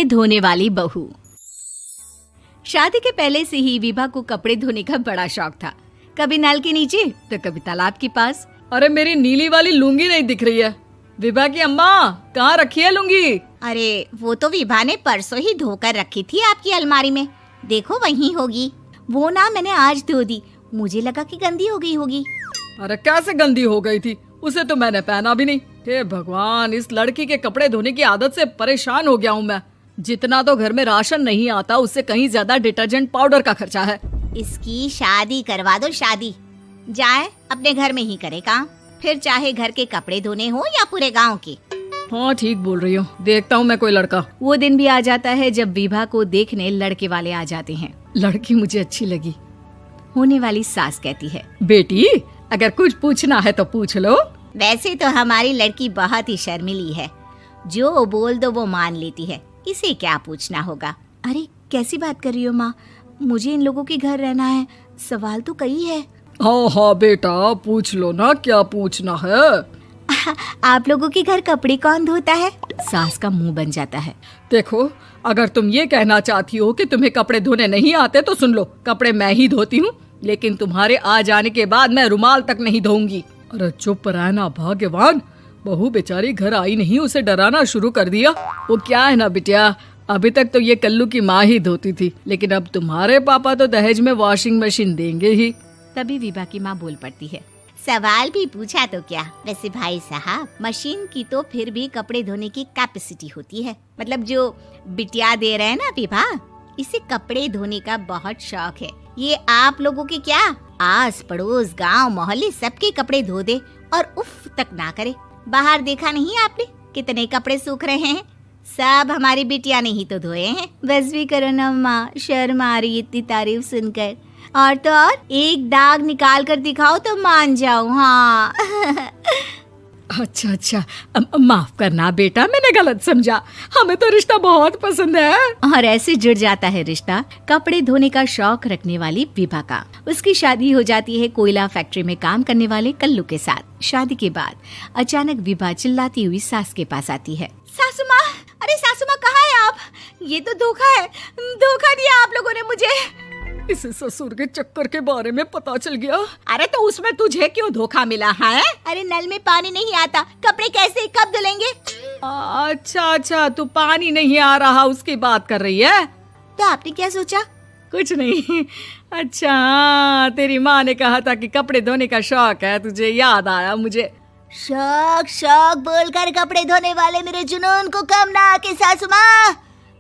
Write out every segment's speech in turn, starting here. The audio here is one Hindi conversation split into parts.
धोने वाली बहू। शादी के पहले से ही विभा को कपड़े धोने का बड़ा शौक था। कभी नल के नीचे तो कभी तालाब के पास। अरे मेरी नीली वाली लुंगी नहीं दिख रही है। विभा की अम्मा, कहाँ रखी है लुंगी? अरे वो तो विभा ने परसों ही धोकर रखी थी आपकी अलमारी में, देखो वहीं होगी। वो ना मैंने आज धो दी, मुझे लगा कि गंदी हो गई होगी। अरे कैसे गंदी हो गई थी? उसे तो मैंने पहना भी नहीं। हे भगवान, इस लड़की के कपड़े धोने की आदत से परेशान हो गया हूँ मैं। जितना तो घर में राशन नहीं आता, उससे कहीं ज्यादा डिटर्जेंट पाउडर का खर्चा है। इसकी शादी करवा दो, शादी जाए अपने घर में ही करे काम, फिर चाहे घर के कपड़े धोने हो या पूरे गांव के। हाँ ठीक बोल रही हूँ, देखता हूँ मैं कोई लड़का। वो दिन भी आ जाता है जब विभा को देखने लड़के वाले आ जाते हैं। लड़की मुझे अच्छी लगी। होने वाली सास कहती है, बेटी अगर कुछ पूछना है तो पूछ लो। वैसे तो हमारी लड़की बहुत ही शर्मीली है, जो बोल दो वो मान लेती है, इसे क्या पूछना होगा। अरे कैसी बात कर रही हो माँ, मुझे इन लोगों के घर रहना है, सवाल तो कई है। हाँ हाँ बेटा, पूछ लो ना, क्या पूछना है। आप लोगों के घर कपड़े कौन धोता है? सास का मुंह बन जाता है। देखो, अगर तुम ये कहना चाहती हो कि तुम्हें कपड़े धोने नहीं आते तो सुन लो, कपड़े मैं ही धोती हूँ, लेकिन तुम्हारे आ जाने के बाद मैं रुमाल तक नहीं धोऊंगी। अरे चुप रहना भाग्यवान, बहू बेचारी घर आई नहीं, उसे डराना शुरू कर दिया। वो क्या है ना बिटिया, अभी तक तो ये कल्लू की माँ ही धोती थी, लेकिन अब तुम्हारे पापा तो दहेज में वॉशिंग मशीन देंगे ही। तभी विभा की माँ बोल पड़ती है, सवाल भी पूछा तो क्या। वैसे भाई साहब, मशीन की तो फिर भी कपड़े धोने की कैपेसिटी होती है। मतलब जो बिटिया दे रहे हैं ना विभा, इसे कपड़े धोने का बहुत शौक है। ये आप लोगों के क्या, आस पड़ोस गांव मोहल्ले सबके कपड़े धो दे और उफ तक ना करे। बाहर देखा नहीं आपने कितने कपड़े सूख रहे हैं? सब हमारी बिटिया ने ही तो धोए हैं। बस भी करो ना माँ, शर्म आ रही इतनी तारीफ सुनकर। और तो और एक दाग निकाल कर दिखाओ तो मान जाओ। हाँ अच्छा अच्छा, माफ करना बेटा, मैंने गलत समझा। हमें तो रिश्ता बहुत पसंद है। और ऐसे जुड़ जाता है रिश्ता कपड़े धोने का शौक रखने वाली विभा का। उसकी शादी हो जाती है कोयला फैक्ट्री में काम करने वाले कल्लू के साथ। शादी के बाद अचानक विभा चिल्लाती हुई सास के पास आती है। सासू माँ, अरे सासू माँ कहाँ है आप? ये तो धोखा है, धोखा दिया आप लोगों ने मुझे। इसे ससुर के चक्कर के बारे में पता चल गया। अरे तो उसमें तुझे क्यों धोखा मिला है? अरे नल में पानी नहीं आता, कपड़े कैसे कब धुलेंगे? अच्छा अच्छा, तू पानी नहीं आ रहा उसकी बात कर रही है। तो आपने क्या सोचा? कुछ नहीं। अच्छा हाँ, तेरी माँ ने कहा था कि कपड़े धोने का शौक है तुझे, याद आया मुझे। शौक शौक बोलकर कपड़े धोने वाले मेरे जुनून को कम ना आके सासू माँ,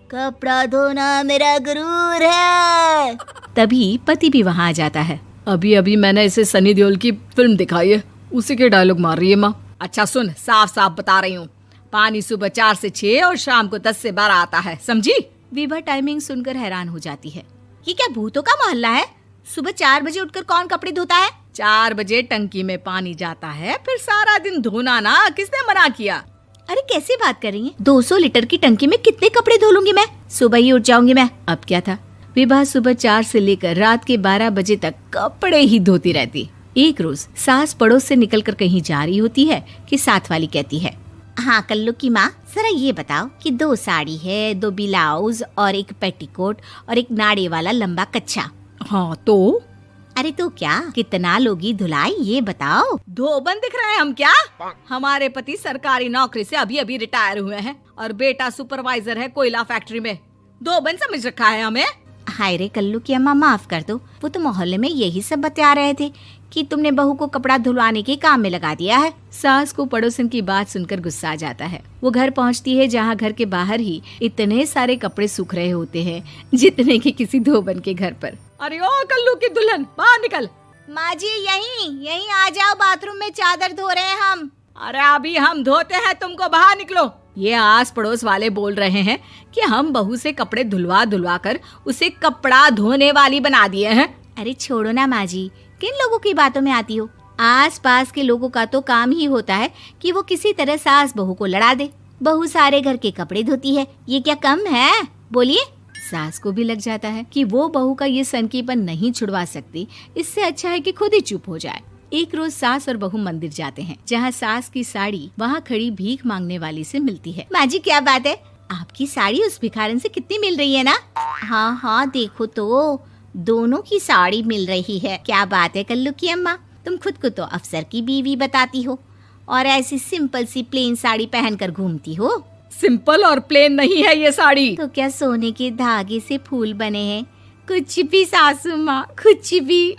कपड़ा धोना मेरा गुरूर है। तभी पति भी वहाँ आ जाता है। अभी अभी मैंने इसे सनी देओल की फिल्म दिखाई है, उसी के डायलॉग मार रही है माँ। अच्छा सुन, साफ साफ बता रही हूँ, पानी सुबह 4 से 6 और शाम को 10 से 12 आता है, समझी? विभा टाइमिंग सुनकर हैरान हो जाती है। ये क्या भूतों का मोहल्ला है? सुबह 4 बजे उठकर कौन कपड़े धोता है? 4 बजे टंकी में पानी जाता है, फिर सारा दिन धोना ना, किसने मना किया? अरे कैसी बात कर रही हैं? 200 लीटर की टंकी में कितने कपड़े धो लूंगी मैं, सुबह ही उठ जाऊंगी मैं। अब क्या था, विभा सुबह 4 से लेकर रात के 12 बजे तक कपड़े ही धोती रहती। एक रोज सास पड़ोस से निकलकर कहीं जा रही होती है कि साथ वाली कहती है, हाँ कल्लू की माँ, जरा ये बताओ कि 2 साड़ी है, 2 ब्लाउज और एक पेटीकोट और एक नाड़े वाला लंबा कच्छा। हाँ तो? अरे तो क्या, कितना लोगी धुलाई ये बताओ। धोबन दिख रहे हैं हम क्या? हमारे पति सरकारी नौकरी से अभी अभी रिटायर हुए हैं और बेटा सुपरवाइजर है कोयला फैक्ट्री में। धोबन समझ रखा है हमें? हाय रे कल्लू की अम्मा, माफ कर दो, वो तो मोहल्ले में यही सब बता रहे थे कि तुमने बहू को कपड़ा धुलवाने के काम में लगा दिया है। सास को पड़ोसन की बात सुनकर गुस्सा आ जाता है। वो घर पहुंचती है जहां घर के बाहर ही इतने सारे कपड़े सूख रहे होते हैं जितने कि किसी धोबन के घर पर। अरे ओ कल्लू की दुल्हन, बाहर निकल। माँ जी यहीं आ जाओ, बाथरूम में चादर धो रहे हैं हम। अरे अभी हम धोते हैं, तुमको बाहर निकलो। ये आस पड़ोस वाले बोल रहे हैं कि हम बहू से कपड़े धुलवा कर उसे कपड़ा धोने वाली बना दिए हैं। अरे छोड़ो ना माँ जी, किन लोगों की बातों में आती हो? आस पास के लोगों का तो काम ही होता है कि वो किसी तरह सास बहू को लड़ा दे। बहू सारे घर के कपड़े धोती है, ये क्या कम है? बोलिए। सास को भी लग जाता है कि वो बहू का ये सनकीपन नहीं छुड़वा सकती, इससे अच्छा है कि खुद ही चुप हो जाए। एक रोज सास और बहू मंदिर जाते हैं, जहाँ सास की साड़ी वहाँ खड़ी भीख मांगने वाली से मिलती है। माँ जी क्या बात है, आपकी साड़ी उस भिखारन से कितनी मिल रही है ना? हाँ हाँ, देखो तो दोनों की साड़ी मिल रही है। क्या बात है कल्लू की अम्मा, तुम खुद को तो अफसर की बीवी बताती हो और ऐसी सिंपल सी प्लेन साड़ी पहनकर घूमती हो। सिंपल और प्लेन नहीं है ये साड़ी। तो क्या सोने के धागे से फूल बने हैं? कुछ भी सासू माँ, कुछ भी।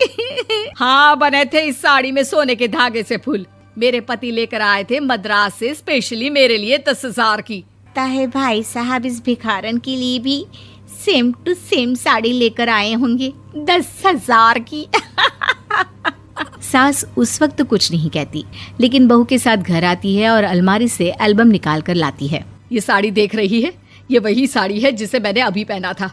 हाँ, बने थे इस साड़ी में सोने के धागे से फूल। मेरे पति लेकर आए थे मद्रास से स्पेशली मेरे लिए 10,000 की। ताहे भाई साहब इस भिखारन के लिए भी सेम टू सेम साड़ी लेकर आए होंगे 10,000 की। सास उस वक्त तो कुछ नहीं कहती, लेकिन बहू के साथ घर आती है और अलमारी से एल्बम निकाल कर लाती है। ये साड़ी देख रही है, ये वही साड़ी है जिसे मैंने अभी पहना था।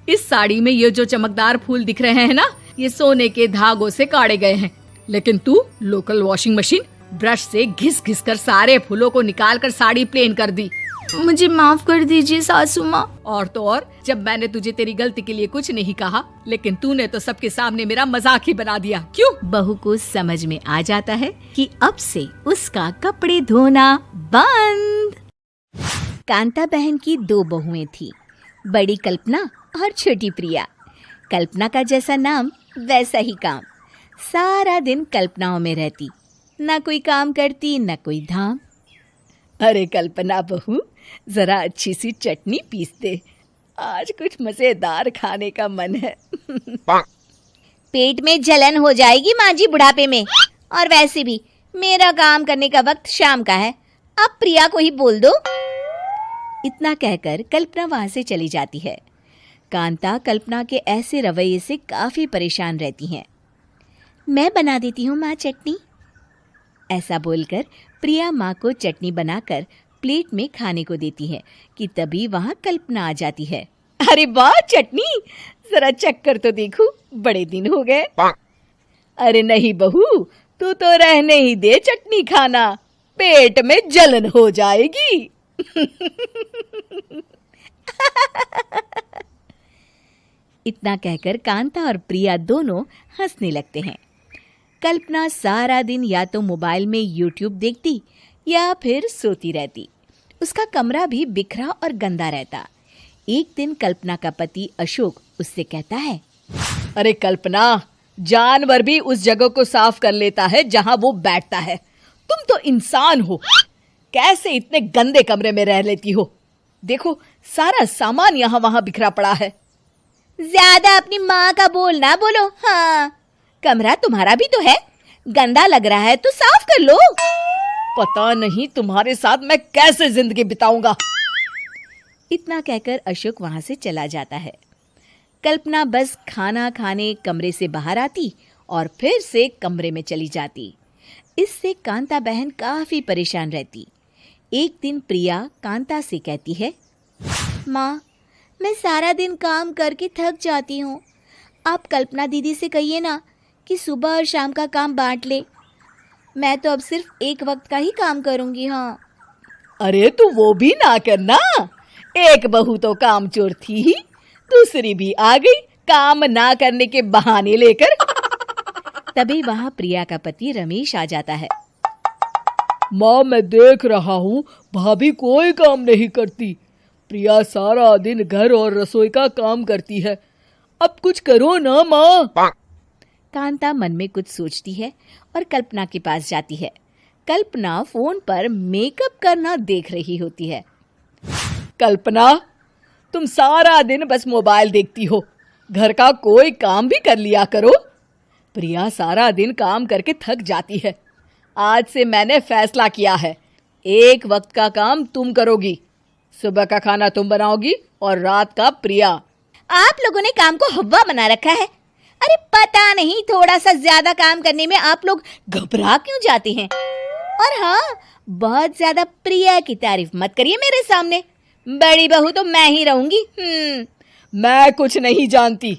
इस साड़ी में ये जो चमकदार फूल दिख रहे हैं ना, ये सोने के धागों से काढ़े गए हैं। लेकिन तू लोकल वॉशिंग मशीन ब्रश से घिस घिस कर सारे फूलों को निकाल कर साड़ी प्लेन कर दी। मुझे माफ कर दीजिए सासू माँ। और तो और, जब मैंने तुझे तेरी गलती के लिए कुछ नहीं कहा, लेकिन तूने तो सबके सामने मेरा मजाक ही बना दिया। क्यों? बहू को समझ में आ जाता है कि अब से उसका कपड़े धोना बंद। कांता बहन की 2 बहुएं थी, बड़ी कल्पना और छोटी प्रिया। कल्पना का जैसा नाम वैसा ही काम। सारा दिन कल्पनाओं में रहती, ना कोई काम करती ना कोई धाम। अरे कल्पना बहू, जरा अच्छी सी चटनी पीस दे, आज कुछ मजेदार खाने का मन है। पेट में जलन हो जाएगी माँ जी बुढ़ापे में, और वैसे भी मेरा काम करने का वक्त शाम का है, अब प्रिया को ही बोल दो। इतना कहकर कल्पना वहां से चली जाती है। कांता कल्पना के ऐसे रवैये से काफी परेशान रहती हैं। मैं बना देती हूँ माँ चटनी, ऐसा बोलकर प्रिया माँ को चटनी बनाकर प्लेट में खाने को देती है कि तभी वहाँ कल्पना आ जाती है। अरे वाह चटनी, जरा चख कर तो देखूं, बड़े दिन हो गए। अरे नहीं बहू, तू तो रहने ही दे चटनी खाना, पेट में जलन हो जाएगी। इतना कहकर कांता और प्रिया दोनों हंसने लगते हैं। कल्पना सारा दिन या तो मोबाइल में यूट्यूब देखती या फिर सोती रहती। उसका कमरा भी बिखरा और गंदा रहता। एक दिन कल्पना का पति अशोक उससे कहता है, अरे कल्पना, जानवर भी उस जगह को साफ कर लेता है जहां वो बैठता है, तुम तो इंसान हो, कैसे इतने गंदे कमरे में रह लेती हो? देखो सारा सामान यहाँ वहां बिखरा पड़ा है। ज्यादा अपनी माँ का बोल ना बोलो। हाँ, कमरा तुम्हारा भी तो है, गंदा लग रहा है तो साफ कर लो। पता नहीं तुम्हारे साथ मैं कैसे जिंदगी बिताऊंगा। इतना कहकर अशोक वहां से चला जाता है। कल्पना बस खाना खाने कमरे से बाहर आती और फिर से कमरे में चली जाती। इससे कांता बहन काफी परेशान रहती। एक दिन प्रिया कांता से कहती है, माँ, मैं सारा दिन काम करके थक जाती हूँ, आप कल्पना दीदी से कहिए ना कि सुबह और शाम का काम बांट ले, मैं तो अब सिर्फ एक वक्त का ही काम करूँगी। हाँ। अरे तू वो भी ना करना, एक बहू तो काम चोर थी ही, दूसरी भी आ गई काम ना करने के बहाने लेकर। तभी वहाँ प्रिया का पति रमेश आ जाता है। माँ, मैं देख रहा हूँ भाभी कोई काम नहीं करती, प्रिया सारा दिन घर और रसोई का काम करती है, अब कुछ करो ना माँ। कांता मन में कुछ सोचती है और कल्पना के पास जाती है। कल्पना फोन पर मेकअप करना देख रही होती है। कल्पना, तुम सारा दिन बस मोबाइल देखती हो, घर का कोई काम भी कर लिया करो। प्रिया सारा दिन काम करके थक जाती है, आज से मैंने फैसला किया है, एक वक्त का काम तुम करोगी, सुबह का खाना तुम बनाओगी और रात का प्रिया। आप लोगों ने काम को हवा बना रखा है। अरे पता नहीं थोड़ा सा ज्यादा काम करने में आप लोग घबरा क्यों जाते हैं। और हाँ, बहुत ज्यादा प्रिया की तारीफ मत करिए मेरे सामने, बड़ी बहू तो मैं ही रहूंगी। मैं कुछ नहीं जानती,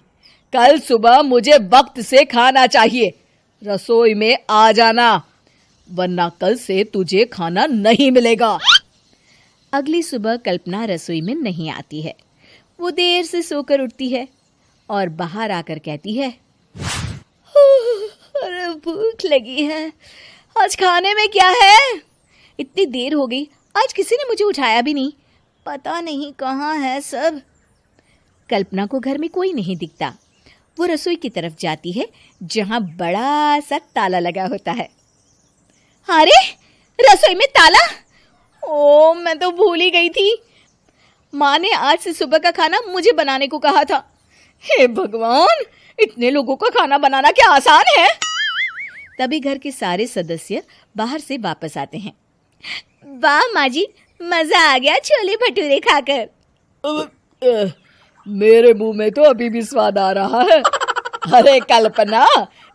कल सुबह मुझे वक्त से खाना चाहिए, रसोई में आ जाना, वरना कल से तुझे खाना नहीं मिलेगा। अगली सुबह कल्पना रसोई में नहीं आती है। वो देर से सोकर उठती है और बाहर आकर कहती है, अरे भूख लगी है, आज खाने में क्या है? इतनी देर हो गई, आज किसी ने मुझे उठाया भी नहीं, पता नहीं कहाँ है सब। कल्पना को घर में कोई नहीं दिखता। वो रसोई की तरफ जाती है जहाँ बड़ा सा ताला लगा होता है। अरे रसोई में ताला! ओ, मैं तो भूल ही गई थी। माँ ने आज से सुबह का खाना मुझे बनाने को कहा था। हे भगवान, इतने लोगों का खाना बनाना क्या आसान है? तभी घर के सारे सदस्य बाहर से वापस आते हैं। वाह माँ जी, मजा आ गया छोले भटूरे खाकर। मेरे मुंह में तो अभी भी स्वाद आ रहा है। अरे कल्पना,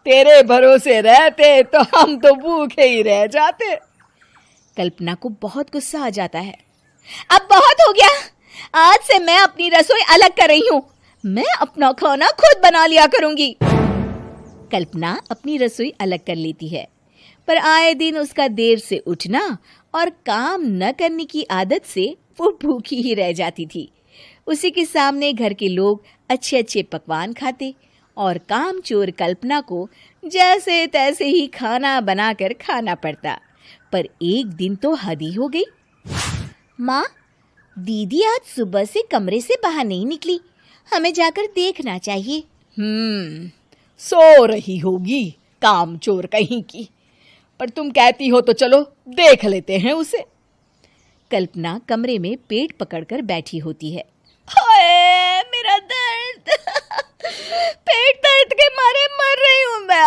तेरे भरोसे रहते तो हम तो भूखे ही रह जाते। कल्पना को बहुत गुस्सा आ जाता है। अब बहुत हो गया, आज से मैं अपनी रसोई अलग कर रही हूँ। मैं अपना खाना खुद बना लिया करूंगी। कल्पना अपनी रसोई अलग कर लेती है, पर आए दिन उसका देर से उठना और काम न करने की आदत से वो भूखी ही रह जाती थी। उसी के सामने घर के लोग अच्छे अच्छे पकवान खाते और कामचोर कल्पना को जैसे तैसे ही खाना बनाकर खाना पड़ता। पर एक दिन तो हद ही हो गई। माँ, दीदी आज सुबह से कमरे से बाहर नहीं निकली, हमें जाकर देखना चाहिए। सो रही होगी कामचोर कहीं की। पर तुम कहती हो तो चलो देख लेते हैं उसे। कल्पना कमरे में पेट पकड़कर बैठी होती है। हाय मेरा दर्द! पेट दर्द के मारे मर रही हूँ मैं।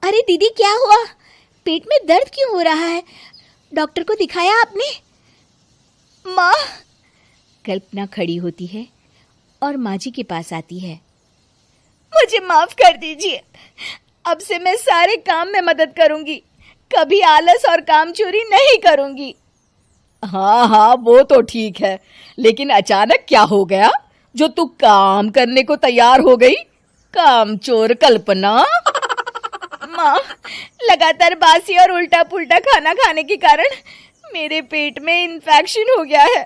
अरे दीदी, क्या हुआ? पेट में दर्द क्यों हो रहा है? डॉक्टर को दिखाया आपने? माँ! कल्पना खड़ी होती है और माँ जी के पास आती है। मुझे माफ कर दीजिए, अब से मैं सारे काम में मदद करूंगी, कभी आलस और काम चोरी नहीं करूंगी। हाँ, वो तो ठीक है, लेकिन अचानक क्या हो गया जो तू काम करने को तैयार हो गई? कामचोर कल्पना। माँ, लगातार बासी और उल्टा पुल्टा खाना खाने के कारण मेरे पेट में इन्फेक्शन हो गया है।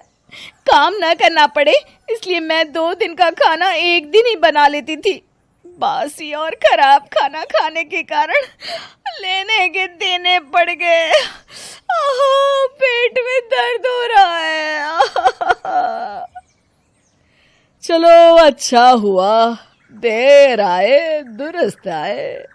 काम न करना पड़े इसलिए मैं 2 दिन का खाना एक दिन ही बना लेती थी। बासी और खराब खाना खाने के कारण लेने के देने पड़ गए। पेट में दर्द हो रहा है। चलो अच्छा हुआ, देर आए दुरुस्त आए।